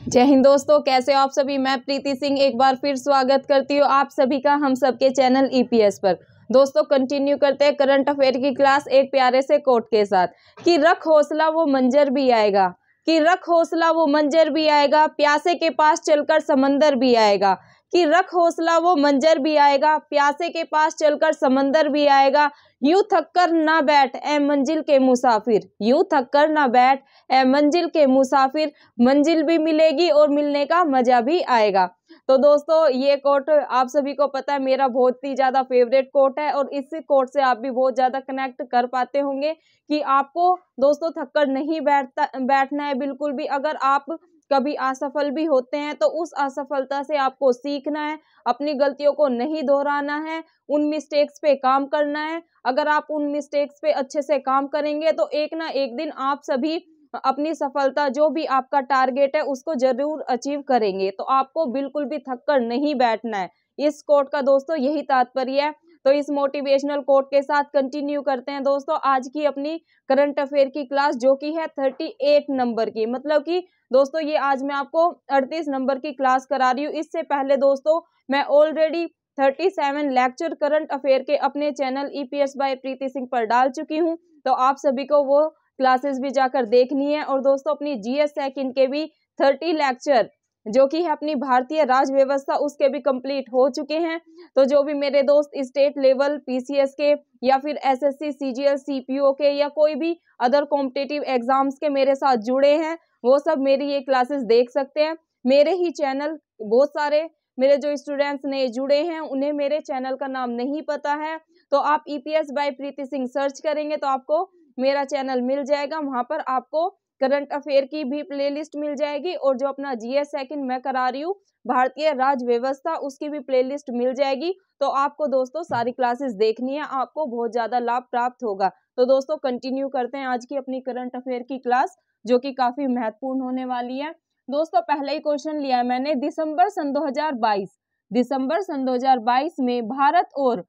जय हिंद दोस्तों, कैसे हो आप सभी। मैं प्रीति सिंह एक बार फिर स्वागत करती हूँ आप सभी का हम सबके चैनल ईपीएस पर। दोस्तों कंटिन्यू करते हैं करंट अफेयर की क्लास एक प्यारे से कोट के साथ कि रख हौसला वो मंजर भी आएगा, कि रख हौसला वो मंजर भी आएगा, प्यासे के पास चलकर समंदर भी आएगा, कि रख हौसला वो मंजर भी आएगा, प्यासे के पास चलकर समंदर भी आएगा। यूं थक कर ना बैठ ए मंजिल के मुसाफिर, यूं थक कर ना बैठ ए मंजिल के मुसाफिर, मंजिल भी मिलेगी और मिलने का मजा भी आएगा। तो दोस्तों ये कोट आप सभी को पता है मेरा बहुत ही ज्यादा फेवरेट कोट है और इस कोट से आप भी बहुत ज्यादा कनेक्ट कर पाते होंगे कि आपको दोस्तों थक कर नहीं बैठना है बिल्कुल भी। अगर आप कभी असफल भी होते हैं तो उस असफलता से आपको सीखना है, अपनी गलतियों को नहीं दोहराना है, उन मिस्टेक्स पे काम करना है। अगर आप उन मिस्टेक्स पे अच्छे से काम करेंगे तो एक ना एक दिन आप सभी अपनी सफलता जो भी आपका टारगेट है उसको जरूर अचीव करेंगे। तो आपको बिल्कुल भी थक कर नहीं बैठना है। इस कोट का दोस्तों यही तात्पर्य है। तो इस मोटिवेशनल कोट के साथ कंटिन्यू करते हैं दोस्तों आज की अपनी करंट अफेयर की क्लास, जो की है 38 नंबर की। मतलब कि दोस्तों ये आज मैं आपको 38 नंबर की क्लास करा रही हूँ। इससे पहले दोस्तों मैं ऑलरेडी 37 लेक्चर करंट अफेयर के अपने चैनल ईपीएस बाय प्रीति सिंह पर डाल चुकी हूँ। तो आप सभी को वो क्लासेस भी जाकर देखनी है। और दोस्तों अपनी जीएस सेकंड के भी 30 लेक्चर जो कि है अपनी भारतीय राज्य व्यवस्था उसके भी कंप्लीट हो चुके हैं। तो जो भी मेरे दोस्त स्टेट लेवल पीसीएस के या फिर एसएससी सीजीएल सीपीओ के या कोई भी अदर कॉम्पिटिटिव एग्जाम्स के मेरे साथ जुड़े हैं वो सब मेरी ये क्लासेस देख सकते हैं। मेरे ही चैनल बहुत सारे मेरे जो स्टूडेंट्स नए जुड़े हैं उन्हें मेरे चैनल का नाम नहीं पता है, तो आप ईपीएस बाय प्रीति सिंह सर्च करेंगे तो आपको मेरा चैनल मिल जाएगा। वहां पर आपको करंट अफेयर की भी प्लेलिस्ट मिल जाएगी और जो अपना जीएस सेकंड मैं करा रही हूँ भारतीय राज्य व्यवस्था उसकी भी प्लेलिस्ट मिल जाएगी। तो आपको दोस्तों सारी क्लासेस देखनी है, आपको बहुत ज्यादा लाभ प्राप्त होगा। तो दोस्तों कंटिन्यू करते हैं आज की अपनी करंट अफेयर की क्लास जो कि काफी महत्वपूर्ण होने वाली है। दोस्तों पहला ही क्वेश्चन लिया है मैंने, दिसंबर सन 2022, दिसंबर सन 2022 में भारत और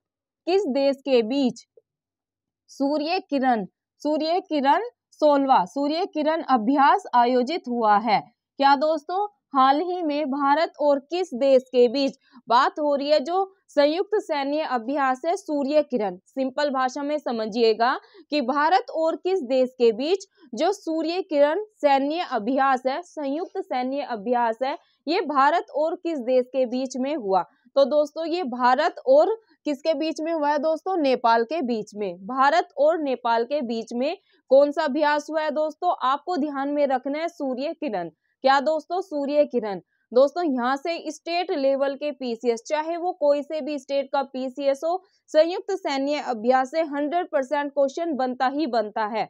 किस देश के बीच सूर्य किरण 16वां सूर्य किरण अभ्यास आयोजित हुआ है। क्या दोस्तों हाल ही में भारत और किस देश के बीच बात हो रही है जो संयुक्त सैन्य अभ्यास है सूर्य किरण। सिंपल भाषा में समझिएगा कि भारत और किस देश के बीच जो सूर्य किरण सैन्य अभ्यास है, संयुक्त सैन्य अभ्यास है, ये भारत और किस देश के बीच में हुआ। तो दोस्तों ये भारत और किसके बीच में हुआ है दोस्तों, नेपाल के बीच में। भारत और नेपाल के बीच में कौन सा अभ्यास हुआ है दोस्तों, आपको ध्यान में रखना है सूर्य किरण। क्या दोस्तों, सूर्य किरण। दोस्तों यहाँ से स्टेट लेवल के पीसीएस, चाहे वो कोई से भी स्टेट का पीसीएस हो, संयुक्त सैन्य अभ्यास से 100% क्वेश्चन बनता ही बनता है।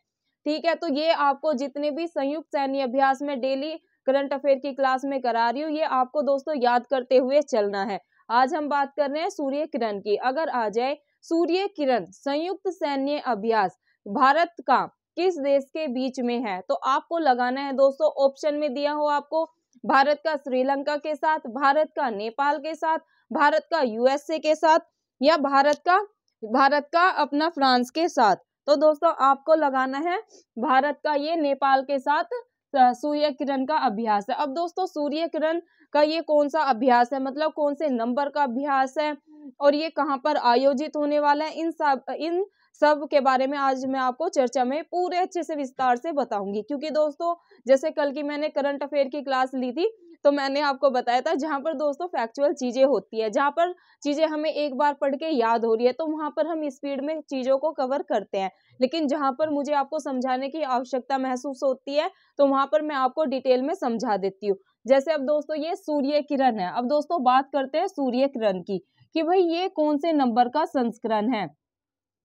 ठीक है, तो ये आपको जितने भी संयुक्त सैन्य अभ्यास में डेली करंट अफेयर की क्लास में करा रही हूँ ये आपको दोस्तों याद करते हुए चलना है। आज हम बात कर रहे हैं सूर्य किरण की। अगर आ जाए सूर्य किरण संयुक्त सैन्य अभ्यास भारत का किस देश के बीच में है, तो आपको लगाना है दोस्तों, ऑप्शन में दिया हो आपको भारत का श्रीलंका के साथ, भारत का नेपाल के साथ, भारत का यूएसए के साथ या भारत का अपना फ्रांस के साथ। तो दोस्तों आपको लगाना है भारत का ये नेपाल के साथ सूर्य किरण का अभ्यास है। अब दोस्तों सूर्य किरण का ये कौन सा अभ्यास है, मतलब कौन से नंबर का अभ्यास है और ये कहाँ पर आयोजित होने वाला है, इन सब के बारे में आज मैं आपको चर्चा में पूरे अच्छे से विस्तार से बताऊंगी। क्योंकि दोस्तों जैसे कल की मैंने करंट अफेयर की क्लास ली थी तो मैंने आपको बताया था जहां पर दोस्तों फैक्चुअल चीजें होती है, जहां पर चीजें हमें एक बार पढ़ के याद हो रही है तो वहां पर हम स्पीड में चीजों को कवर करते हैं। लेकिन जहां पर मुझे आपको समझाने की आवश्यकता महसूस होती है तो वहां पर मैं आपको डिटेल में समझा देती हूँ। जैसे अब दोस्तों ये सूर्य किरण है। अब दोस्तों बात करते हैं सूर्य किरण की कि भाई ये कौन से नंबर का संस्करण है।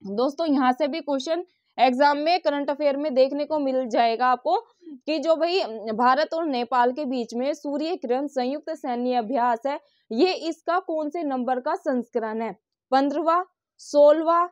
दोस्तों यहाँ से भी क्वेश्चन एग्जाम में करंट अफेयर में देखने को मिल जाएगा आपको कि जो भाई भारत और नेपाल के बीच में सूर्य किरण संयुक्त सैन्य अभ्यास है ये इसका कौन से नंबर का संस्करण है, 15वां, 16वां,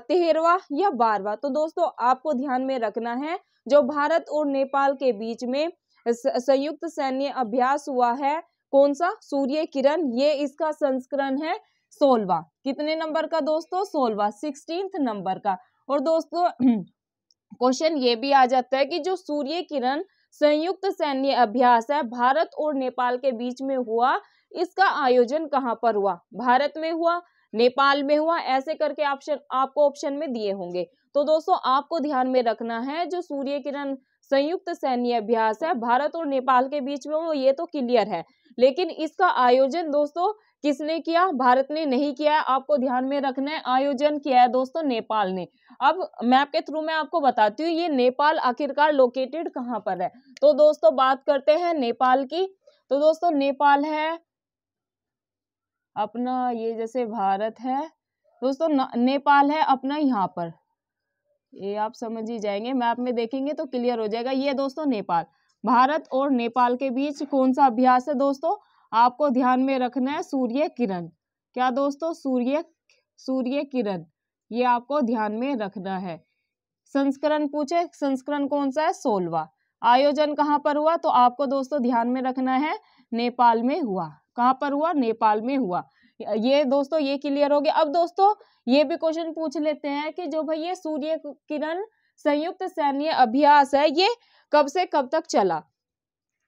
13वां या 12वां। तो दोस्तों आपको ध्यान में रखना है जो भारत और नेपाल के बीच में संयुक्त सैन्य अभ्यास हुआ है कौन सा, सूर्य किरण, ये इसका संस्करण है 16वां। कितने नंबर का दोस्तों, 16वां, 16th नंबर का। और दोस्तों क्वेश्चन ये भी आ जाता है कि जो सूर्य किरण संयुक्त सैन्य अभ्यास है भारत और नेपाल के बीच में हुआ, इसका आयोजन कहाँ पर हुआ? भारत में हुआ, नेपाल में हुआ, ऐसे करके ऑप्शन आपको ऑप्शन में दिए होंगे। तो दोस्तों आपको ध्यान में रखना है जो सूर्य किरण संयुक्त सैन्य अभ्यास है भारत और नेपाल के बीच में वो ये तो क्लियर है, लेकिन इसका आयोजन दोस्तों किसने किया? भारत ने नहीं किया है, आपको ध्यान में रखना है। आयोजन किया है दोस्तों नेपाल ने। अब मैप के थ्रू मैं आपको बताती हूँ ये नेपाल आखिरकार लोकेटेड कहाँ पर है। तो दोस्तों बात करते हैं नेपाल की। तो दोस्तों नेपाल है अपना, ये जैसे भारत है दोस्तों, नेपाल है अपना यहाँ पर, ये आप समझ ही जाएंगे, मैप में देखेंगे तो क्लियर हो जाएगा। ये दोस्तों नेपाल, भारत और नेपाल के बीच कौन सा अभ्यास है दोस्तों? आपको ध्यान में रखना है सूर्य किरण। क्या दोस्तों? सूर्य किरण, ये आपको ध्यान में रखना है। संस्करण पूछे, संस्करण कौन सा है? 16वां। आयोजन कहाँ पर हुआ? तो आपको दोस्तों ध्यान में रखना है नेपाल में हुआ। कहाँ पर हुआ? नेपाल में हुआ। ये दोस्तों ये क्लियर हो गया। अब दोस्तों ये भी क्वेश्चन पूछ लेते हैं कि जो भाई ये सूर्य किरण संयुक्त सैन्य अभ्यास है ये कब से कब तक चला?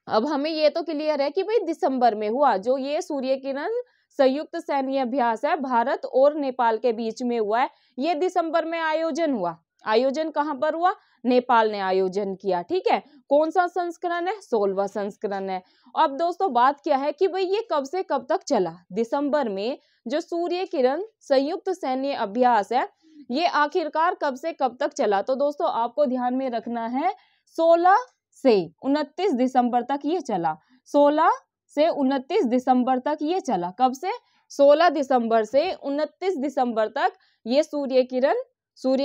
अब हमें ये तो क्लियर है कि भाई दिसंबर में हुआ। जो ये सूर्य किरण संयुक्त सैन्य अभ्यास है भारत और नेपाल के बीच में हुआ है, ये दिसंबर में आयोजन हुआ। आयोजन कहाँ पर हुआ? नेपाल ने आयोजन किया। ठीक है, कौन सा संस्करण है? 16वां संस्करण है। अब दोस्तों बात क्या है कि भाई ये कब से कब तक चला? दिसंबर में जो सूर्य किरण संयुक्त सैन्य अभ्यास है ये आखिरकार कब से कब तक चला? तो दोस्तों आपको ध्यान में रखना है 16 से 29 दिसंबर तक ये चला। 16 से 29 दिसंबर तक ये चला। कब से? 16 दिसंबर से 29 दिसंबर तक ये सूर्य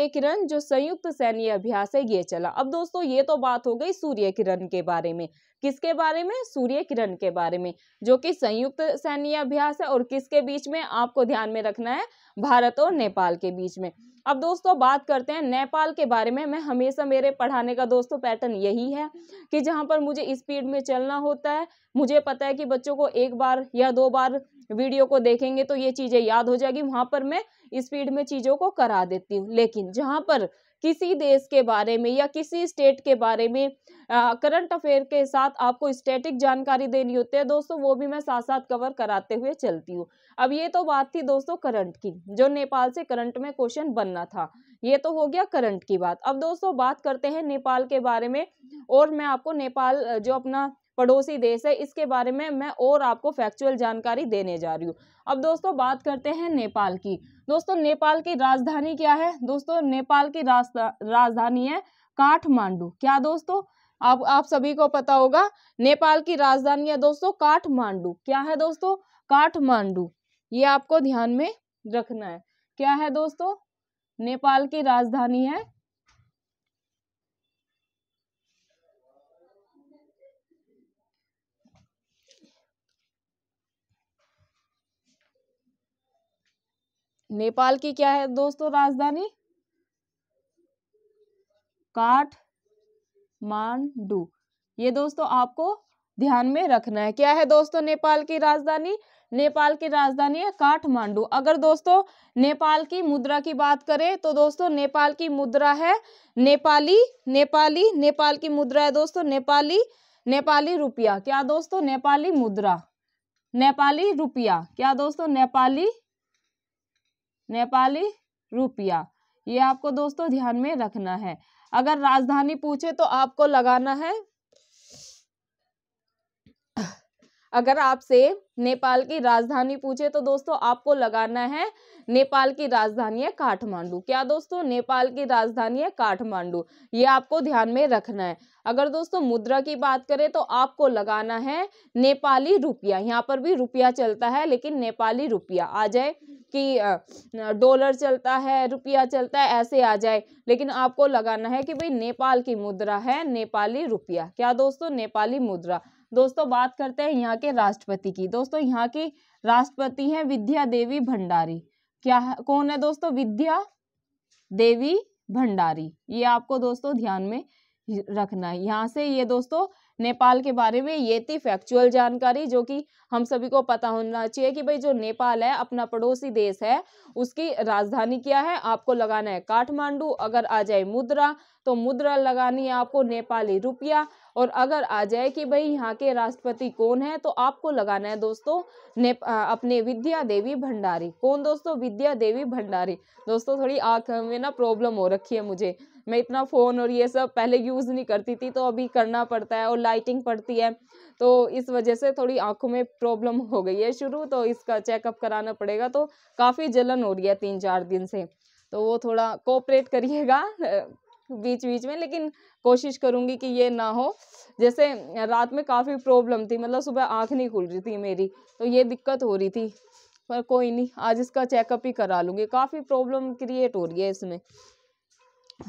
किरण जो संयुक्त सैन्य अभ्यास है ये चला। अब दोस्तों ये तो बात हो गई सूर्य किरण के बारे में। किसके बारे में? सूर्य किरण के बारे में, जो कि संयुक्त सैन्य अभ्यास है और किसके बीच में? आपको ध्यान में रखना है भारत और नेपाल के बीच में। अब दोस्तों बात करते हैं नेपाल के बारे में। मैं हमेशा मेरे पढ़ाने का दोस्तों पैटर्न यही है कि जहां पर मुझे स्पीड में चलना होता है, मुझे पता है कि बच्चों को एक बार या 2 बार वीडियो को देखेंगे तो ये चीजें याद हो जाएगी, वहां पर मैं स्पीड में चीजों को करा देती हूँ। लेकिन जहां पर किसी देश के बारे में या किसी स्टेट के बारे में करंट अफेयर के साथ आपको स्टैटिक जानकारी देनी होती है दोस्तों, वो भी मैं साथ साथ कवर कराते हुए चलती हूँ। अब ये तो बात थी दोस्तों करंट की, जो नेपाल से करंट में क्वेश्चन बनना था, ये तो हो गया करंट की बात। अब दोस्तों बात करते हैं नेपाल के बारे में, और मैं आपको नेपाल जो अपना पड़ोसी देश है इसके बारे में मैं और आपको फैक्चुअल जानकारी देने जा रही हूँ। अब दोस्तों बात करते हैं नेपाल की। दोस्तों नेपाल की राजधानी क्या है? दोस्तों नेपाल की राजधानी है काठमांडू। क्या दोस्तों? आप सभी को पता होगा नेपाल की राजधानी है दोस्तों काठमांडू। क्या है दोस्तों? काठमांडू। ये आपको ध्यान में रखना है। क्या है दोस्तों? नेपाल की राजधानी है नेपाल की, क्या है दोस्तों राजधानी? काठमांडू। ये दोस्तों आपको ध्यान में रखना है। क्या है दोस्तों नेपाल की राजधानी? नेपाल की राजधानी है काठमांडू। अगर दोस्तों नेपाल की मुद्रा की बात करें तो दोस्तों नेपाल की मुद्रा है नेपाल की मुद्रा है दोस्तों नेपाली रुपया। क्या दोस्तों? नेपाली मुद्रा, नेपाली रुपया। क्या दोस्तों? नेपाली रुपया। ये आपको दोस्तों ध्यान में रखना है। अगर राजधानी पूछे तो आपको लगाना है, अगर आपसे नेपाल की राजधानी पूछे तो दोस्तों आपको लगाना है नेपाल की राजधानी है काठमांडू। क्या दोस्तों? नेपाल की राजधानी है काठमांडू। ये आपको ध्यान में रखना है। अगर दोस्तों मुद्रा की बात करें तो आपको लगाना है नेपाली रुपया। यहाँ पर भी रुपया चलता है लेकिन नेपाली रुपया आ जाए, कि डॉलर चलता है, रुपया चलता है, ऐसे आ जाए, लेकिन आपको लगाना है कि भाई नेपाल की मुद्रा है नेपाली रुपया। क्या दोस्तों? नेपाली मुद्रा। दोस्तों बात करते हैं यहाँ के राष्ट्रपति की। दोस्तों यहाँ की राष्ट्रपति हैं विद्या देवी भंडारी। क्या है, कौन है दोस्तों? विद्या देवी भंडारी। ये आपको दोस्तों ध्यान में रखना है। यहाँ से ये दोस्तों नेपाल के बारे में ये थी फैक्चुअल जानकारी, जो कि हम सभी को पता होना चाहिए कि भाई जो नेपाल है अपना पड़ोसी देश है, उसकी राजधानी क्या है? आपको लगाना है काठमांडू। अगर आ जाए मुद्रा तो मुद्रा लगानी है आपको नेपाली रुपया। और अगर आ जाए कि भाई यहाँ के राष्ट्रपति कौन है, तो आपको लगाना है दोस्तों अपने विद्या देवी भंडारी। कौन दोस्तों? विद्या देवी भंडारी। दोस्तों थोड़ी आँख में ना प्रॉब्लम हो रखी है मुझे, मैं इतना फ़ोन और ये सब पहले यूज़ नहीं करती थी, तो अभी करना पड़ता है और लाइटिंग पड़ती है, तो इस वजह से थोड़ी आंखों में प्रॉब्लम हो गई है शुरू, तो इसका चेकअप कराना पड़ेगा। तो काफ़ी जलन हो रही है 3-4 दिन से, तो वो थोड़ा कोऑपरेट करिएगा बीच बीच में, लेकिन कोशिश करूंगी कि ये ना हो। जैसे रात में काफ़ी प्रॉब्लम थी, मतलब सुबह आँख नहीं खुल रही थी मेरी, तो ये दिक्कत हो रही थी, पर कोई नहीं, आज इसका चेकअप ही करा लूँगी। काफ़ी प्रॉब्लम क्रिएट हो रही है इसमें।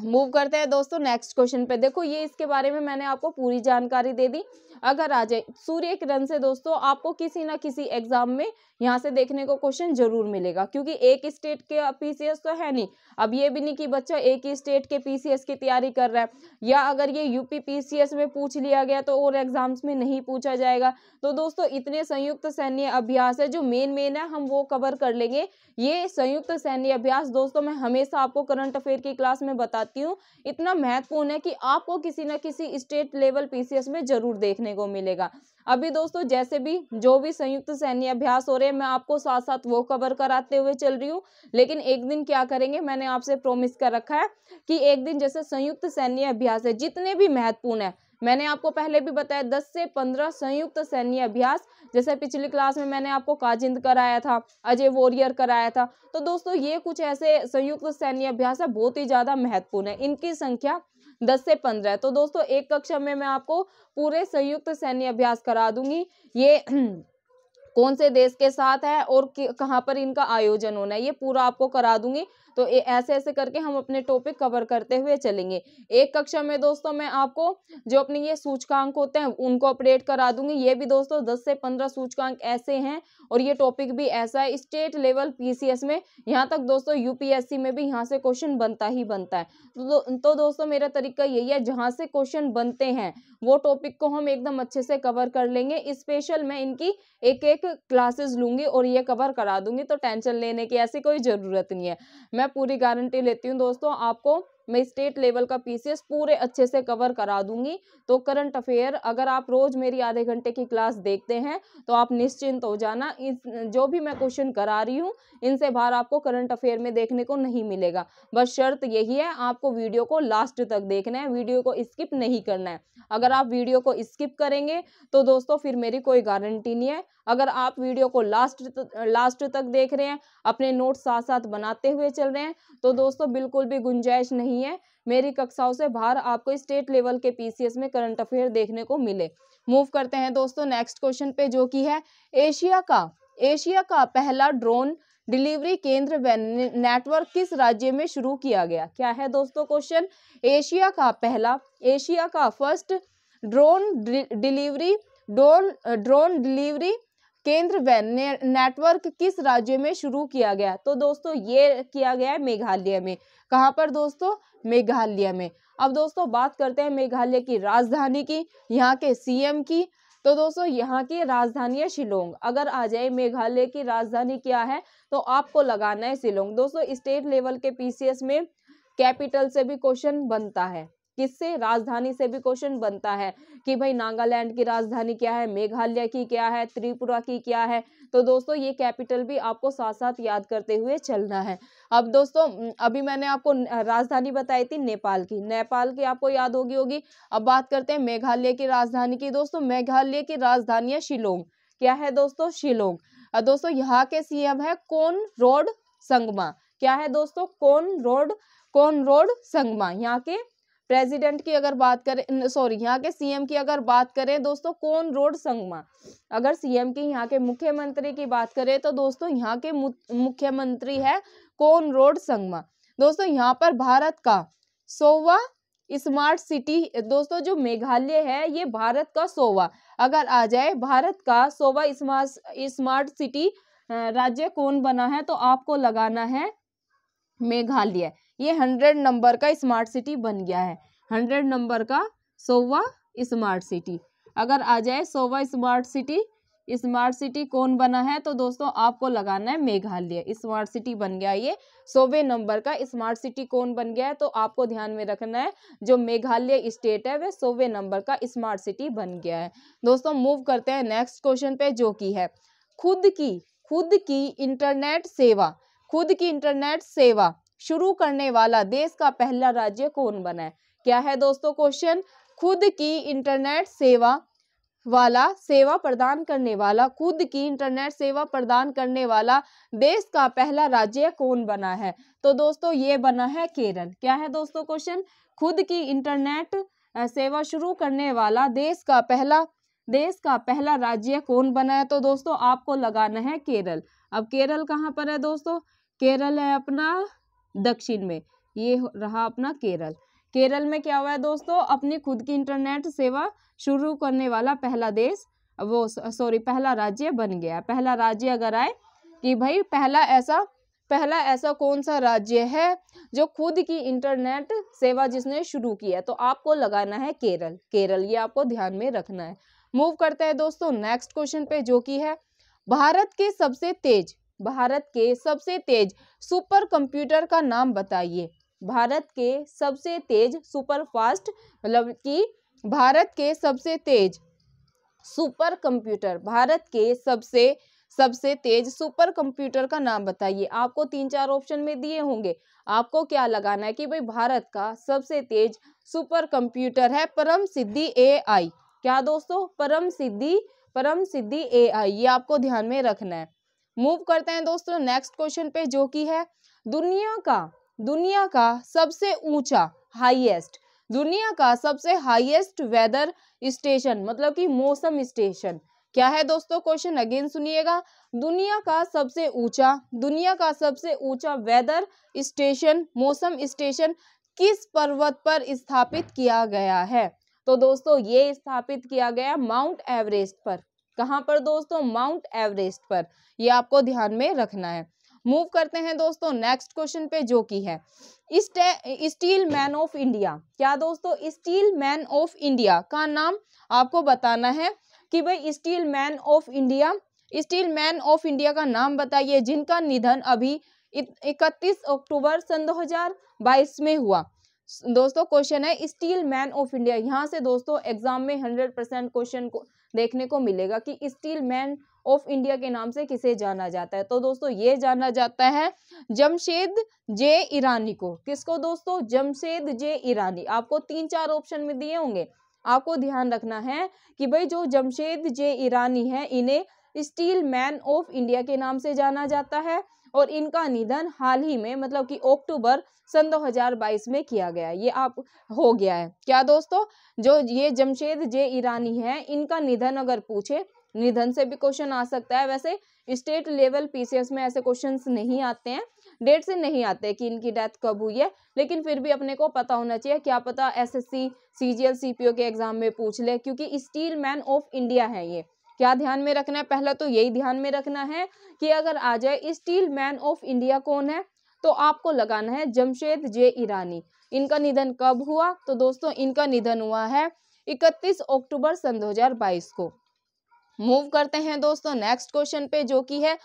मूव करते हैं दोस्तों नेक्स्ट क्वेश्चन पे। देखो ये इसके बारे में मैंने आपको पूरी जानकारी दे दी। अगर आ जाए सूर्य किरण से दोस्तों आपको किसी ना किसी एग्जाम में यहाँ से देखने को क्वेश्चन जरूर मिलेगा, क्योंकि एक स्टेट के पीसीएस तो है नहीं। अब ये भी नहीं कि बच्चा एक ही स्टेट के पीसीएस की तैयारी कर रहा है, या अगर ये यूपी पीसीएस में पूछ लिया गया तो और एग्जाम्स में नहीं पूछा जाएगा। तो दोस्तों इतने संयुक्त सैन्य अभ्यास है, जो मेन है हम वो कवर कर लेंगे। ये संयुक्त सैन्य अभ्यास दोस्तों मैं हमेशा आपको करंट अफेयर की क्लास में बताती हूँ, इतना महत्वपूर्ण है कि आपको किसी न किसी स्टेट लेवल पीसीएस में जरूर देखने को मिलेगा। अभी दोस्तों जैसे भी जो भी संयुक्त सैन्य अभ्यास हो रहे हैं, मैं आपको साथ साथ वो कवर कराते हुए चल रही हूँ। लेकिन एक दिन क्या करेंगे, मैंने आपसे प्रॉमिस कर रखा है कि एक दिन जैसे संयुक्त सैन्य अभ्यास है जितने भी महत्वपूर्ण है, मैंने आपको पहले भी बताया 10 से 15 संयुक्त सैन्य अभ्यास, जैसे पिछली क्लास में मैंने आपको काजिंद कराया था, अजय वॉरियर कराया था। तो दोस्तों ये कुछ ऐसे संयुक्त सैन्य अभ्यास है, बहुत ही ज्यादा महत्वपूर्ण है, इनकी संख्या 10 से 15 है। तो दोस्तों एक कक्षा में मैं आपको पूरे संयुक्त सैन्य अभ्यास करा दूंगी। ये कौन से देश के साथ है और कहाँ पर इनका आयोजन होना है, ये पूरा आपको करा दूंगी। तो ऐसे ऐसे करके हम अपने टॉपिक कवर करते हुए चलेंगे। एक कक्षा में दोस्तों मैं आपको जो अपने ये सूचकांक होते हैं उनको अपडेट करा दूंगी। ये भी दोस्तों 10 से 15 सूचकांक ऐसे हैं, और ये टॉपिक भी ऐसा है स्टेट लेवल पीसीएस में, यहाँ तक दोस्तों यूपीएससी में भी यहाँ से क्वेश्चन बनता ही बनता है। तो दोस्तों मेरा तरीका यही है, जहाँ से क्वेश्चन बनते हैं वो टॉपिक को हम एकदम अच्छे से कवर कर लेंगे। स्पेशल मैं इनकी एक एक क्लासेस लूंगी और ये कवर करा दूंगी, तो टेंशन लेने की ऐसी कोई जरूरत नहीं है। मैं पूरी गारंटी लेती हूँ दोस्तों, आपको मैं स्टेट लेवल का पीसीएस पूरे अच्छे से कवर करा दूंगी। तो करंट अफेयर अगर आप रोज मेरी आधे घंटे की क्लास देखते हैं तो आप निश्चिंत हो जाना, जो भी मैं क्वेश्चन करा रही हूँ इनसे बाहर आपको करंट अफेयर में देखने को नहीं मिलेगा। बस शर्त यही है, आपको वीडियो को लास्ट तक देखना है, वीडियो को स्किप नहीं करना है। अगर आप वीडियो को स्किप करेंगे तो दोस्तों फिर मेरी कोई गारंटी नहीं है। अगर आप वीडियो को लास्ट तक देख रहे हैं, अपने नोट साथ साथ बनाते हुए चल रहे हैं, तो दोस्तों बिल्कुल भी गुंजाइश नहीं है मेरी कक्षाओं से बाहर आपको स्टेट लेवल के पीसीएस में करंट अफेयर देखने को मिले। मूव करते हैं दोस्तों नेक्स्ट क्वेश्चन पे, जो कि है एशिया का पहला ड्रोन डिलीवरी केंद्र व नेटवर्क किस राज्य में शुरू किया गया? क्या है दोस्तों क्वेश्चन? एशिया का फर्स्ट ड्रोन डिलीवरी केंद्र व नेटवर्क किस राज्य में शुरू किया गया? तो दोस्तों ये किया गया है मेघालय में। कहाँ पर दोस्तों? मेघालय में। अब दोस्तों बात करते हैं मेघालय की राजधानी की, यहाँ के सीएम की। तो दोस्तों यहाँ की राजधानी है शिलोंग। अगर आ जाए मेघालय की राजधानी क्या है, तो आपको लगाना है शिलोंग। दोस्तों स्टेट लेवल के पीसीएस में कैपिटल से भी क्वेश्चन बनता है, किससे? राजधानी से भी क्वेश्चन बनता है कि भाई नागालैंड की राजधानी क्या है, मेघालय की क्या है, त्रिपुरा की क्या है। तो दोस्तों ये कैपिटल भी आपको साथ साथ याद करते हुए चलना है। अब दोस्तों अभी मैंने आपको राजधानी बताई थी नेपाल की आपको याद होगी। अब बात करते हैं मेघालय की राजधानी की। दोस्तों मेघालय की राजधानी है शिलोंग। क्या है दोस्तों? शिलोंग। दोस्तों यहाँ के सीएम है कोनराड संगमा। क्या है दोस्तों? कोनराड संगमा। यहाँ के प्रेसिडेंट की अगर बात करें, यहाँ के सीएम की अगर बात करें दोस्तों कोनराड संगमा। अगर सीएम की यहाँ के मुख्यमंत्री की बात करें तो दोस्तों यहाँ के मुख्यमंत्री है कोनराड संगमा। दोस्तों यहाँ पर भारत का 100वां स्मार्ट सिटी, दोस्तों जो मेघालय है ये भारत का 100वां, अगर आ जाए भारत का 100वां स्मार्ट सिटी राज्य कौन बना है, तो आपको लगाना है मेघालय। ये 100 नंबर का स्मार्ट सिटी बन गया है, 100 नंबर का 100वां स्मार्ट सिटी। अगर आ जाए 100वां स्मार्ट सिटी स्मार्ट सिटी कौन बना है? तो दोस्तों आपको लगाना है मेघालय, स्मार्ट सिटी बन गया ये 100वें नंबर का स्मार्ट सिटी कौन बन गया है? तो आपको ध्यान में रखना है जो मेघालय स्टेट है वह 100वें नंबर का स्मार्ट सिटी बन गया है। दोस्तों मूव करते हैं नेक्स्ट क्वेश्चन पे जो कि है खुद की इंटरनेट सेवा, खुद की इंटरनेट सेवा शुरू करने वाला देश का पहला राज्य कौन बना है? क्या है दोस्तों क्वेश्चन? खुद की इंटरनेट सेवा प्रदान करने वाला, खुद की इंटरनेट सेवा प्रदान करने वाला देश का पहला राज्य कौन बना है? तो दोस्तों ये बना है केरल। क्या है दोस्तों क्वेश्चन? खुद की इंटरनेट सेवा शुरू करने वाला देश का पहला राज्य कौन बना है? तो दोस्तों आपको लगाना है केरल। अब केरल कहाँ पर है दोस्तों? केरल है अपना दक्षिण में, ये रहा अपना केरल। केरल में क्या हुआ है दोस्तों? अपनी खुद की इंटरनेट सेवा शुरू करने वाला पहला राज्य बन गया। पहला राज्य अगर आए कि भाई पहला ऐसा कौन सा राज्य है जो खुद की इंटरनेट सेवा जिसने शुरू की है? तो आपको लगाना है केरल। केरल ये आपको ध्यान में रखना है। मूव करते हैं दोस्तों नेक्स्ट क्वेश्चन पे जो कि है भारत के सबसे तेज सुपर कंप्यूटर का नाम बताइए। भारत के सबसे तेज सुपर फास्ट मतलब कि भारत के सबसे तेज सुपर कंप्यूटर, भारत के सबसे तेज सुपर कंप्यूटर का नाम बताइए। आपको 3-4 ऑप्शन में दिए होंगे, आपको क्या लगाना है कि भाई भारत का सबसे तेज सुपर कंप्यूटर है परम सिद्धि AI। क्या दोस्तों? परम सिद्धि AI, ये आपको ध्यान में रखना है। मूव करते हैं दोस्तों नेक्स्ट क्वेश्चन पे जो कि है दुनिया का सबसे ऊंचा हाईएस्ट वेदर स्टेशन मतलब कि मौसम स्टेशन। क्या है दोस्तों क्वेश्चन? अगेन सुनिएगा। दुनिया का सबसे ऊंचा वेदर स्टेशन, मौसम स्टेशन किस पर्वत पर स्थापित किया गया है? तो दोस्तों ये स्थापित किया गया माउंट एवरेस्ट पर। कहाँ पर दोस्तों? माउंट एवरेस्ट पर। ये आपको ध्यान में रखना है। मूव करते हैं दोस्तों नेक्स्ट क्वेश्चन पे जो कि है स्टील मैन ऑफ इंडिया। क्या दोस्तों? स्टील मैन ऑफ इंडिया का नाम आपको बताना है कि भाई स्टील मैन ऑफ इंडिया का नाम बताइए जिनका निधन अभी 31 अक्टूबर सन 2022 में हुआ। दोस्तों क्वेश्चन है स्टील मैन ऑफ इंडिया। यहाँ से दोस्तों एग्जाम में 100% क्वेश्चन को देखने को मिलेगा कि स्टील मैन ऑफ इंडिया के नाम से किसे जाना जाता है? तो दोस्तों ये जाना जाता है जमशेद जे ईरानी को। किसको दोस्तों? जमशेद जे ईरानी। आपको 3-4 ऑप्शन में दिए होंगे, आपको ध्यान रखना है कि भाई जो जमशेद जे ईरानी है इन्हें स्टील मैन ऑफ इंडिया के नाम से जाना जाता है और इनका निधन हाल ही में मतलब कि अक्टूबर सन 2022 में किया गया। ये आप हो गया है। क्या दोस्तों? जो ये जमशेद जे ईरानी है इनका निधन अगर पूछे, निधन से भी क्वेश्चन आ सकता है। वैसे स्टेट लेवल PCS में ऐसे क्वेश्चंस नहीं आते हैं, डेट से नहीं आते कि इनकी डेथ कब हुई है, लेकिन फिर भी अपने को पता होना चाहिए। क्या पता SSC CGL CPO के एग्जाम में पूछ ले, क्योंकि स्टील मैन ऑफ इंडिया है ये। क्या ध्यान में रखना है? पहला तो यही ध्यान में रखना है कि अगर आ जाए स्टील मैन ऑफ इंडिया कौन है तो आपको लगाना है जमशेद जे ईरानी। इनका निधन कब हुआ? तो दोस्तों इनका निधन हुआ है 31 अक्टूबर सन 2022 को। मूव करते हैं दोस्तों नेक्स्ट क्वेश्चन पे जो कि है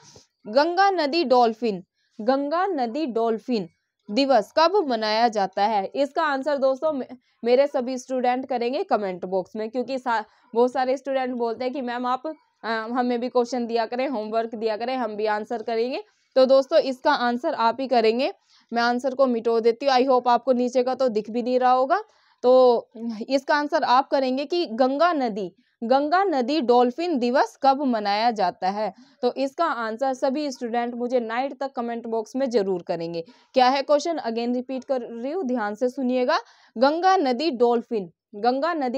गंगा नदी डॉल्फिन दिवस कब मनाया जाता है? इसका आंसर दोस्तों मेरे सभी स्टूडेंट करेंगे कमेंट बॉक्स में, क्योंकि बहुत सारे स्टूडेंट बोलते हैं कि मैम आप हमें भी क्वेश्चन दिया करें, होमवर्क दिया करें, हम भी आंसर करेंगे। तो दोस्तों इसका आंसर आप ही करेंगे। मैं आंसर को मिटो देती हूँ, आई होप आपको नीचे का तो दिख भी नहीं रहा होगा। तो इसका आंसर आप करेंगे कि गंगा नदी डॉल्फिन दिवस कब मनाया जाता है? तो इसका आंसर सभी स्टूडेंट मुझे नाइट तक कमेंट बॉक्स में जरूर करेंगे। क्या है क्वेश्चन? अगेन रिपीट कर रही हूँ, ध्यान से सुनिएगा। गंगा नदी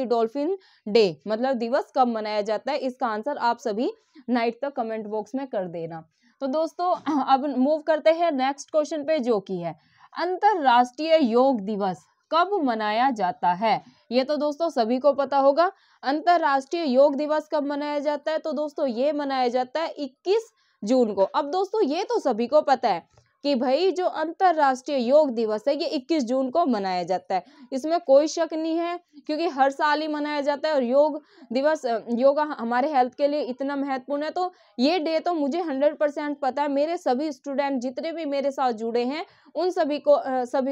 डॉल्फिन डे मतलब दिवस कब मनाया जाता है? इसका आंसर आप सभी नाइट तक कमेंट बॉक्स में कर देना। तो दोस्तों अब मूव करते हैं नेक्स्ट क्वेश्चन पे जो कि है अंतरराष्ट्रीय योग दिवस कब मनाया जाता है? ये तो दोस्तों सभी को पता होगा। अंतरराष्ट्रीय योग दिवस कब मनाया जाता है? तो दोस्तों ये मनाया जाता है 21 जून को। अब दोस्तों ये तो सभी को पता है, कि भाई जो अंतर्राष्ट्रीय योग दिवस है ये 21 जून को मनाया जाता है। इसमें कोई शक नहीं है, क्योंकि हर साल ही मनाया जाता है और योग दिवस योगा हमारे हेल्थ के लिए इतना महत्वपूर्ण है। तो ये डे तो मुझे 100% पता है, मेरे सभी स्टूडेंट जितने भी मेरे साथ जुड़े हैं उन सभी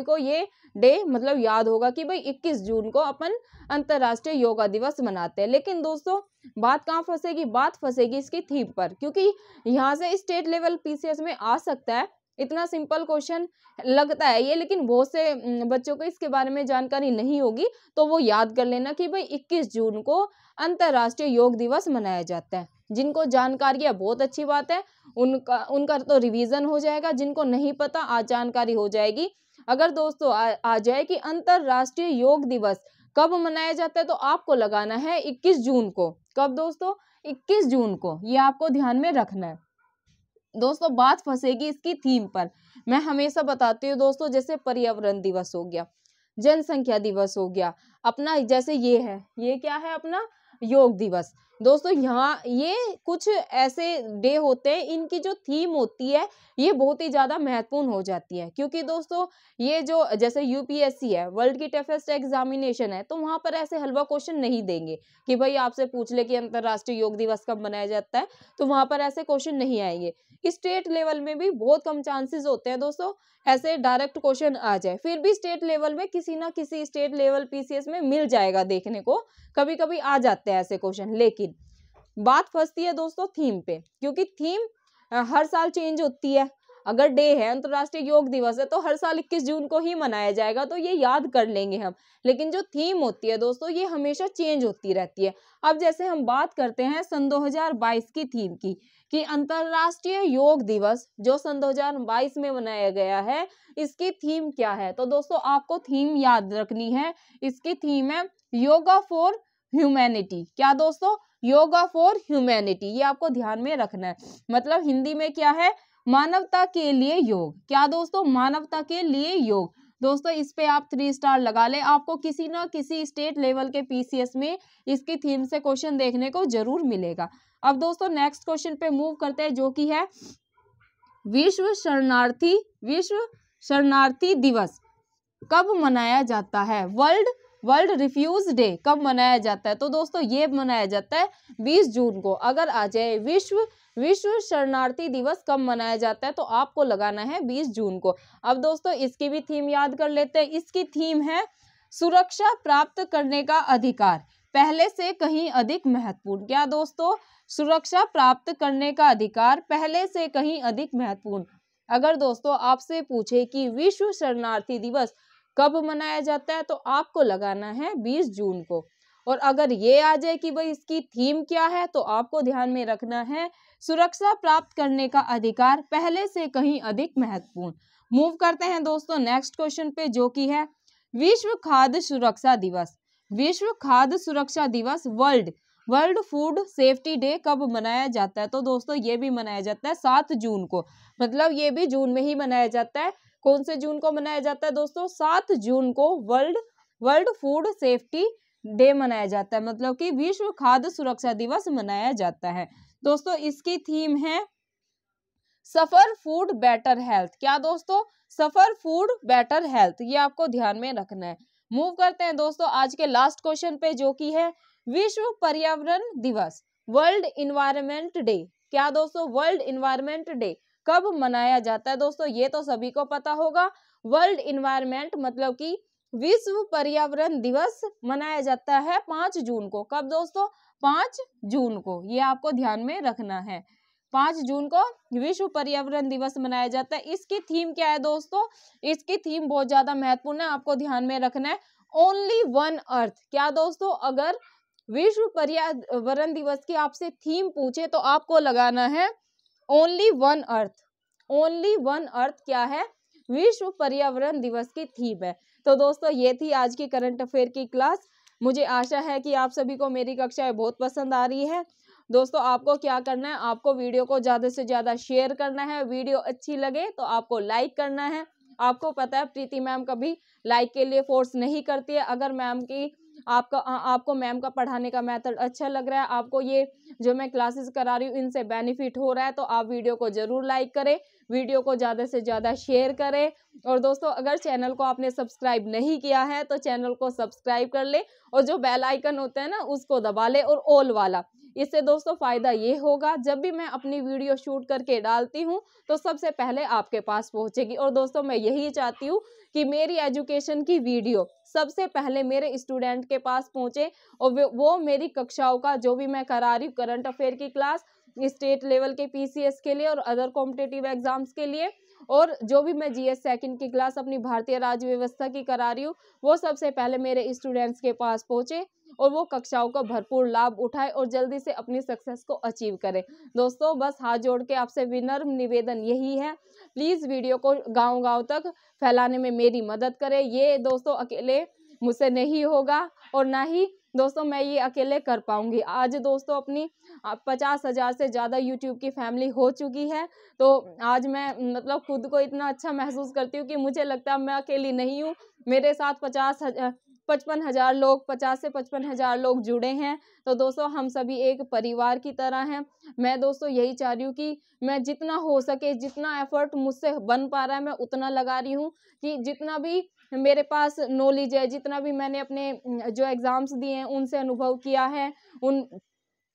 को ये डे मतलब याद होगा कि भाई 21 जून को अपन अंतर्राष्ट्रीय योगा दिवस मनाते हैं। लेकिन दोस्तों बात कहाँ फंसेगी, बात फंसेगी इसकी थीम पर, क्योंकि यहाँ से स्टेट लेवल पीसीएस में आ सकता है। इतना सिंपल क्वेश्चन लगता है ये, लेकिन बहुत से बच्चों को इसके बारे में जानकारी नहीं होगी, तो वो याद कर लेना कि भाई 21 जून को अंतर्राष्ट्रीय योग दिवस मनाया जाता है। जिनको जानकारी है बहुत अच्छी बात है, उनका तो रिवीजन हो जाएगा, जिनको नहीं पता आज जानकारी हो जाएगी। अगर दोस्तों आ जाए कि अंतर्राष्ट्रीय योग दिवस कब मनाया जाता है, तो आपको लगाना है 21 जून को। कब दोस्तों? 21 जून को, ये आपको ध्यान में रखना है। दोस्तों बात फंसेगी इसकी थीम पर। मैं हमेशा बताती हूँ दोस्तों, जैसे पर्यावरण दिवस हो गया, जनसंख्या दिवस हो गया, अपना जैसे ये है, ये क्या है अपना योग दिवस। दोस्तों यहाँ ये कुछ ऐसे डे होते हैं, इनकी जो थीम होती है ये बहुत ही ज़्यादा महत्वपूर्ण हो जाती है, क्योंकि दोस्तों ये जो जैसे यूपीएससी है, वर्ल्ड की टफेस्ट एग्जामिनेशन है, तो वहाँ पर ऐसे हलवा क्वेश्चन नहीं देंगे कि भाई आपसे पूछ ले कि अंतर्राष्ट्रीय योग दिवस कब मनाया जाता है, तो वहाँ पर ऐसे क्वेश्चन नहीं आएंगे। स्टेट लेवल में भी बहुत कम चांसेस होते हैं दोस्तों ऐसे डायरेक्ट क्वेश्चन आ जाए, फिर भी स्टेट लेवल में किसी ना किसी स्टेट लेवल पीसीएस में मिल जाएगा देखने को, कभी कभी आ जाते हैं ऐसे क्वेश्चन। लेकिन बात फंसती है दोस्तों थीम पे, क्योंकि थीम हर साल चेंज होती है। अगर डे है अंतर्राष्ट्रीय योग दिवस है तो हर साल 21 जून को ही मनाया जाएगा, तो ये याद कर लेंगे हम। लेकिन जो थीम होती है दोस्तों ये हमेशा चेंज होती रहती है। अब जैसे हम बात करते हैं सन 2022 की थीम की, कि अंतर्राष्ट्रीय योग दिवस जो सन 2022 में मनाया गया है, इसकी थीम क्या है? तो दोस्तों आपको थीम याद रखनी है। इसकी थीम है योगा फॉर ह्यूमैनिटी। क्या दोस्तों? योगा फॉर ह्यूमैनिटी, ये आपको ध्यान में रखना है। मतलब हिंदी में क्या है? मानवता के लिए योग। क्या दोस्तों? मानवता के लिए योग। दोस्तों इस पे आप 3 स्टार लगा ले, आपको किसी ना किसी स्टेट लेवल के पीसीएस में इसकी थीम से क्वेश्चन देखने को जरूर मिलेगा। अब दोस्तों नेक्स्ट क्वेश्चन पे मूव करते हैं, जो कि है विश्व शरणार्थी दिवस कब मनाया जाता है? वर्ल्ड रिफ्यूज डे कब मनाया जाता है? तो दोस्तों ये मनाया जाता है 20 जून को। अगर आ जाए विश्व शरणार्थी दिवस कब मनाया जाता है, तो आपको लगाना है 20 जून को। अब दोस्तों इसकी भी थीम याद कर लेते हैं। इसकी थीम है सुरक्षा प्राप्त करने का अधिकार पहले से कहीं अधिक महत्वपूर्ण। क्या दोस्तों? सुरक्षा प्राप्त करने का अधिकार पहले से कहीं अधिक महत्वपूर्ण। अगर दोस्तों आपसे पूछे कि विश्व शरणार्थी दिवस कब मनाया जाता है, तो आपको लगाना है 20 जून को। और अगर ये आ जाए कि भाई इसकी थीम क्या है, तो आपको ध्यान में रखना है सुरक्षा प्राप्त करने का अधिकार पहले से कहीं अधिक महत्वपूर्ण। मूव करते हैं दोस्तों नेक्स्ट क्वेश्चन पे, जो कि है विश्व खाद्य सुरक्षा दिवस। विश्व खाद्य सुरक्षा दिवस वर्ल्ड फूड सेफ्टी डे कब मनाया जाता है? तो दोस्तों ये भी मनाया जाता है 7 जून को। मतलब ये भी जून में ही मनाया जाता है। कौन से जून को मनाया जाता है दोस्तों? 7 जून को वर्ल्ड फूड सेफ्टी डे मनाया जाता है, मतलब कि विश्व खाद्य सुरक्षा दिवस मनाया जाता है। दोस्तों इसकी थीम है सफर फूड बेटर हेल्थ। क्या दोस्तों? सफर फूड बेटर हेल्थ, ये आपको ध्यान में रखना है। मूव करते हैं दोस्तों आज के लास्ट क्वेश्चन पे, जो कि है विश्व पर्यावरण दिवस वर्ल्ड इन्वायरमेंट डे। क्या दोस्तों? वर्ल्ड इन्वायरमेंट डे कब मनाया जाता है? दोस्तों ये तो सभी को पता होगा, वर्ल्ड इन्वायरमेंट मतलब कि विश्व पर्यावरण दिवस मनाया जाता है 5 जून को। कब दोस्तों? 5 जून को, ये आपको ध्यान में रखना है। 5 जून को विश्व पर्यावरण दिवस मनाया जाता है। इसकी थीम क्या है दोस्तों? इसकी थीम बहुत ज्यादा महत्वपूर्ण है, आपको ध्यान में रखना है, ओनली वन अर्थ। क्या दोस्तों? अगर विश्व पर्यावरण दिवस की आपसे थीम पूछे तो आपको लगाना है only one earth. Only one earth क्या है? विश्व पर्यावरण दिवस की थीम है। तो दोस्तों ये थी आज की करंट अफेयर की क्लास। मुझे आशा है कि आप सभी को मेरी कक्षाएं बहुत पसंद आ रही है। दोस्तों आपको क्या करना है, आपको वीडियो को ज़्यादा से ज़्यादा शेयर करना है। वीडियो अच्छी लगे तो आपको लाइक करना है। आपको पता है प्रीति मैम कभी लाइक के लिए फोर्स नहीं करती है। अगर मैम की आपको मैम का पढ़ाने का मेथड अच्छा लग रहा है, आपको ये जो मैं क्लासेस करा रही हूँ इनसे बेनिफिट हो रहा है, तो आप वीडियो को ज़रूर लाइक करें, वीडियो को ज़्यादा से ज़्यादा शेयर करें। और दोस्तों अगर चैनल को आपने सब्सक्राइब नहीं किया है तो चैनल को सब्सक्राइब कर ले और जो बेल आइकन होता है ना उसको दबा ले और ऑल वाला। इससे दोस्तों फ़ायदा ये होगा जब भी मैं अपनी वीडियो शूट करके डालती हूँ तो सबसे पहले आपके पास पहुँचेगी। और दोस्तों मैं यही चाहती हूँ कि मेरी एजुकेशन की वीडियो सबसे पहले मेरे स्टूडेंट के पास पहुँचे और वो मेरी कक्षाओं का जो भी मैं करा रही हूँ करंट अफेयर की क्लास, स्टेट लेवल के पीसीएस के लिए और अदर कॉम्पिटिटिव एग्जाम्स के लिए, और जो भी मैं जीएस सेकंड की क्लास अपनी भारतीय राज्य व्यवस्था की करा रही हूँ वो सबसे पहले मेरे स्टूडेंट्स के पास पहुँचे और वो कक्षाओं का भरपूर लाभ उठाए और जल्दी से अपनी सक्सेस को अचीव करें। दोस्तों बस हाथ जोड़ के आपसे विनम्र निवेदन यही है, प्लीज़ वीडियो को गाँव-गाँव तक फैलाने में मेरी मदद करें। ये दोस्तों अकेले मुझसे नहीं होगा और ना ही दोस्तों मैं ये अकेले कर पाऊंगी। आज दोस्तों अपनी 50,000 से ज़्यादा यूट्यूब की फैमिली हो चुकी है, तो आज मैं मतलब खुद को इतना अच्छा महसूस करती हूँ कि मुझे लगता है मैं अकेली नहीं हूँ। मेरे साथ 55,000 लोग, 50 से 55,000 लोग जुड़े हैं। तो दोस्तों हम सभी एक परिवार की तरह हैं। मैं दोस्तों यही चाह रही हूँ कि मैं जितना हो सके, जितना एफर्ट मुझसे बन पा रहा है मैं उतना लगा रही हूँ कि जितना भी मेरे पास नॉलेज है, जितना भी मैंने अपने जो एग्ज़ाम्स दिए हैं उनसे अनुभव किया है, उन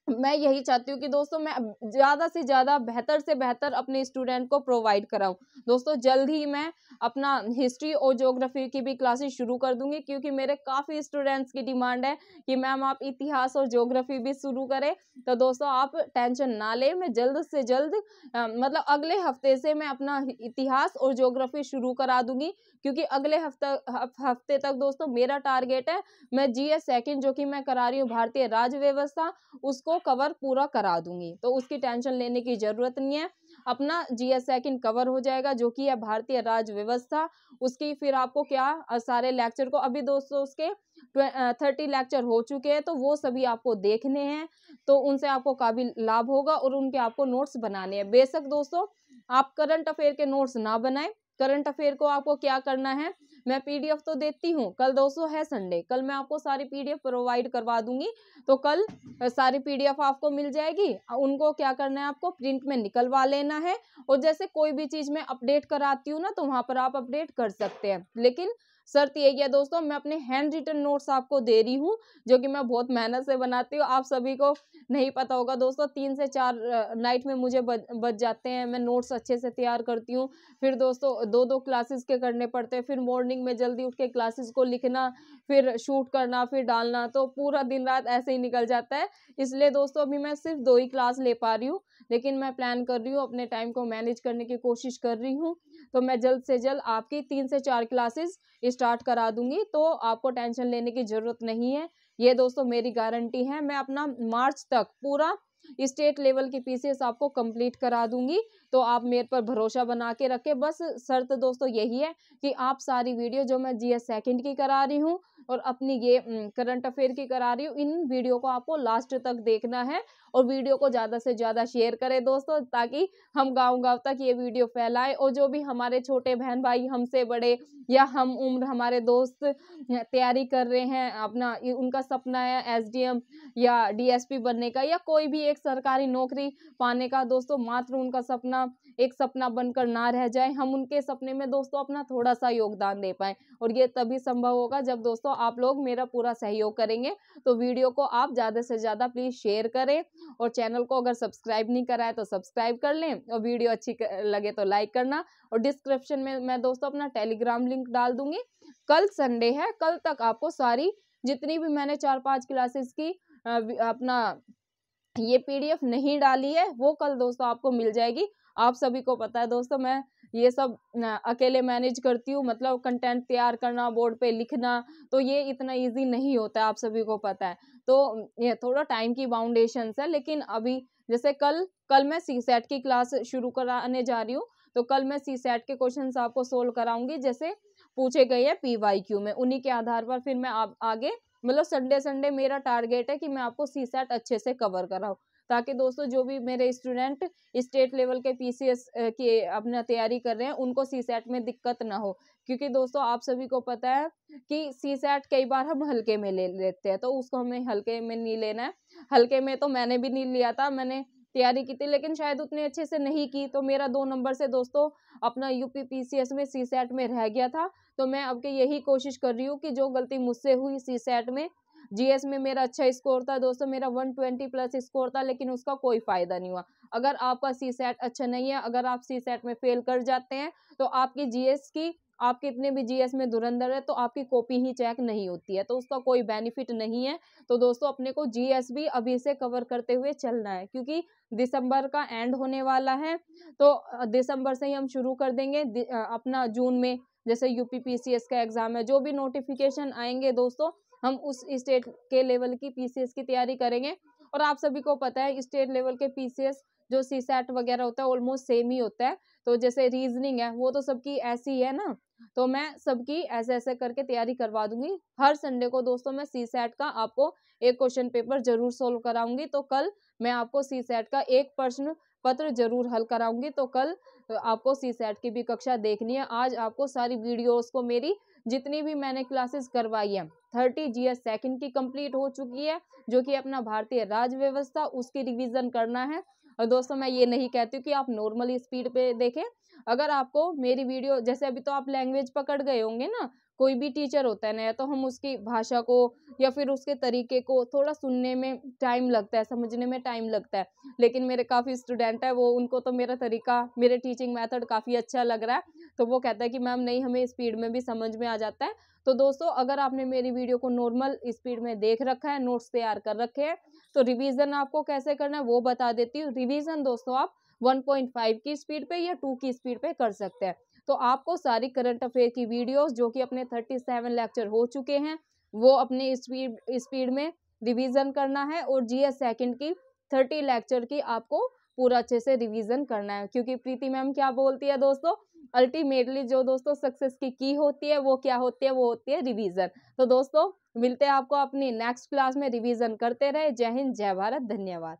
मैं यही चाहती हूँ कि दोस्तों मैं ज़्यादा से ज़्यादा बेहतर से बेहतर अपने स्टूडेंट को प्रोवाइड कराऊँ। दोस्तों जल्द ही मैं अपना हिस्ट्री और ज्योग्राफी की भी क्लासेस शुरू कर दूँगी, क्योंकि मेरे काफ़ी स्टूडेंट्स की डिमांड है कि मैम आप इतिहास और ज्योग्राफी भी शुरू करें। तो दोस्तों आप टेंशन ना लें, मैं जल्द से जल्द मतलब अगले हफ्ते से मैं अपना इतिहास और ज्योग्राफी शुरू करा दूँगी, क्योंकि अगले हफ्ते तक दोस्तों मेरा टारगेट है मैं जीएस सेकंड जो कि मैं करा रही हूँ भारतीय राज्य व्यवस्था उसको कवर पूरा करा दूंगी। तो उसकी टेंशन लेने की जरूरत नहीं है, अपना जीएस सेकंड कवर हो जाएगा जो कि है भारतीय राज्य व्यवस्था। उसकी फिर आपको क्या सारे लेक्चर को अभी दोस्तों उसके 30 लेक्चर हो चुके हैं, तो वो सभी आपको देखने हैं, तो उनसे आपको काफी लाभ होगा और उनके आपको नोट्स बनाने हैं। बेशक दोस्तों आप करंट अफेयर के नोट्स ना बनाएं, करंट अफेयर को आपको क्या करना है, मैं पीडीएफ तो देती हूँ, कल दोस्तों है संडे, कल मैं आपको सारी पीडीएफ प्रोवाइड करवा दूंगी, तो कल सारी पीडीएफ आपको मिल जाएगी। उनको क्या करना है, आपको प्रिंट में निकलवा लेना है और जैसे कोई भी चीज़ मैं अपडेट कराती हूँ ना तो वहाँ पर आप अपडेट कर सकते हैं। लेकिन शर्त यही है दोस्तों, मैं अपने हैंड रिटन नोट्स आपको दे रही हूँ जो कि मैं बहुत मेहनत से बनाती हूँ। आप सभी को नहीं पता होगा दोस्तों, 3 से 4 नाइट में मुझे बज जाते हैं, मैं नोट्स अच्छे से तैयार करती हूँ। फिर दोस्तों 2-2 क्लासेस के करने पड़ते हैं, फिर मॉर्निंग में जल्दी उठ के क्लासेस को लिखना, फिर शूट करना, फिर डालना, तो पूरा दिन रात ऐसे ही निकल जाता है। इसलिए दोस्तों अभी मैं सिर्फ 2 ही क्लास ले पा रही हूँ, लेकिन मैं प्लान कर रही हूँ, अपने टाइम को मैनेज करने की कोशिश कर रही हूँ। तो मैं जल्द से जल्द आपकी 3 से 4 क्लासेस स्टार्ट करा दूंगी, तो आपको टेंशन लेने की जरूरत नहीं है। ये दोस्तों मेरी गारंटी है, मैं अपना मार्च तक पूरा स्टेट लेवल की पीसीएस आपको कंप्लीट करा दूंगी। तो आप मेरे पर भरोसा बना के रखें। बस शर्त दोस्तों यही है कि आप सारी वीडियो जो मैं जीएस सेकंड की करा रही हूँ और अपनी ये करंट अफेयर की करा रही हूँ, इन वीडियो को आपको लास्ट तक देखना है और वीडियो को ज़्यादा से ज़्यादा शेयर करें दोस्तों, ताकि हम गांव-गांव तक ये वीडियो फैलाएं और जो भी हमारे छोटे बहन भाई हमसे बड़े या हम उम्र हमारे दोस्त तैयारी कर रहे हैं, अपना उनका सपना है एसडीएम या डीएसपी बनने का या कोई भी एक सरकारी नौकरी पाने का, दोस्तों मात्र उनका सपना एक सपना बनकर ना रह जाए, हम उनके सपने में दोस्तों अपना थोड़ा सा योगदान दे पाएं। और ये तभी संभव होगा जब दोस्तों आप लोग मेरा पूरा सहयोग करेंगे। तो वीडियो को आप ज़्यादा से ज़्यादा प्लीज़ शेयर करें और चैनल को अगर सब्सक्राइब नहीं करा है तो सब्सक्राइब कर लें और वीडियो अच्छी लगे तो लाइक करना। और डिस्क्रिप्शन में मैं दोस्तों अपना टेलीग्राम लिंक डाल दूंगी। कल संडे है, कल तक आपको सारी जितनी भी मैंने 4-5 क्लासेस की अपना ये पीडीएफ नहीं डाली है वो कल दोस्तों आपको मिल जाएगी। आप सभी को पता है दोस्तों मैं ये सब अकेले मैनेज करती हूँ, मतलब कंटेंट तैयार करना, बोर्ड पे लिखना, तो ये इतना इजी नहीं होता है, आप सभी को पता है। तो ये थोड़ा टाइम की बाउंडेशंस है, लेकिन अभी जैसे कल मैं सीसेट की क्लास शुरू कराने जा रही हूँ, तो कल मैं सीसेट के क्वेश्चंस आपको सोल्व कराऊंगी, जैसे पूछे गए हैं पीवाईक्यू में, उन्हीं के आधार पर फिर मैं आगे मतलब संडे मेरा टारगेट है कि मैं आपको सीसेट अच्छे से कवर कराऊं, ताकि दोस्तों जो भी मेरे स्टूडेंट स्टेट लेवल के पीसीएस की अपना तैयारी कर रहे हैं उनको सीसैट में दिक्कत ना हो। क्योंकि दोस्तों आप सभी को पता है कि सीसैट कई बार हम हल्के में ले लेते हैं, तो उसको हमें हल्के में नहीं लेना है। हल्के में तो मैंने भी नहीं लिया था, मैंने तैयारी की थी लेकिन शायद उतने अच्छे से नहीं की, तो मेरा 2 नंबर से दोस्तों अपना यूपी पीसीएस में सीसैट में रह गया था। तो मैं अब के यही कोशिश कर रही हूँ कि जो गलती मुझसे हुई सीसैट में, जीएस में मेरा अच्छा स्कोर था दोस्तों, मेरा 120 प्लस स्कोर था, लेकिन उसका कोई फायदा नहीं हुआ। अगर आपका सीसैट अच्छा नहीं है, अगर आप सीसैट में फेल कर जाते हैं, तो आपकी जीएस की, आप कितने भी जीएस में धुरंधर है तो आपकी कॉपी ही चेक नहीं होती है, तो उसका कोई बेनिफिट नहीं है। तो दोस्तों अपने को जीएस भी अभी से कवर करते हुए चलना है, क्योंकि दिसंबर का एंड होने वाला है। तो दिसंबर से ही हम शुरू कर देंगे अपना जून में जैसे यूपी पीसीएस का एग्जाम है, जो भी नोटिफिकेशन आएंगे दोस्तों हम उस स्टेट के लेवल की पीसीएस की तैयारी करेंगे। और आप सभी को पता है स्टेट लेवल के पीसीएस जो सीसैट वगैरह होता है ऑलमोस्ट सेम ही होता है। तो जैसे रीजनिंग है वो तो सबकी ऐसी है ना, तो मैं सबकी ऐसे ऐसे करके तैयारी करवा दूंगी। हर संडे को दोस्तों मैं सीसैट का आपको एक क्वेश्चन पेपर जरूर सोल्व कराऊंगी। तो कल मैं आपको सीसैट का एक प्रश्न पत्र जरूर हल कराऊंगी। तो कल आपको सीसैट की भी कक्षा देखनी है। आज आपको सारी वीडियोस को मेरी जितनी भी मैंने क्लासेस करवाई है 30 जीएस सेकंड की कंप्लीट हो चुकी है, जो कि अपना भारतीय राज्य व्यवस्था उसकी रिवीजन करना है। और दोस्तों मैं ये नहीं कहती हूँ कि आप नॉर्मल स्पीड पे देखें। अगर आपको मेरी वीडियो, जैसे अभी तो आप लैंग्वेज पकड़ गए होंगे ना, कोई भी टीचर होता है नया तो हम उसकी भाषा को या फिर उसके तरीके को थोड़ा सुनने में टाइम लगता है, समझने में टाइम लगता है। लेकिन मेरे काफ़ी स्टूडेंट है वो, उनको तो मेरा तरीका, मेरे टीचिंग मेथड काफ़ी अच्छा लग रहा है, तो वो कहता है कि मैम नहीं हमें स्पीड में भी समझ में आ जाता है। तो दोस्तों अगर आपने मेरी वीडियो को नॉर्मल स्पीड में देख रखा है, नोट्स तैयार कर रखे हैं, तो रिवीजन आपको कैसे करना है वो बता देती हूँ। रिवीजन दोस्तों आप 1.5 की स्पीड पे या 2 की स्पीड पे कर सकते हैं। तो आपको सारी करंट अफेयर की वीडियोस जो कि अपने 37 लेक्चर हो चुके हैं वो अपनी स्पीड में रिवीजन करना है, और जीएस सेकंड की 30 लेक्चर की आपको पूरा अच्छे से रिवीजन करना है। क्योंकि प्रीति मैम क्या बोलती है दोस्तों, अल्टीमेटली जो दोस्तों सक्सेस की होती है वो क्या होती है, वो होती है रिवीजन। तो दोस्तों मिलते हैं आपको अपनी नेक्स्ट क्लास में। रिवीजन करते रहे। जय हिंद, जय भारत, धन्यवाद।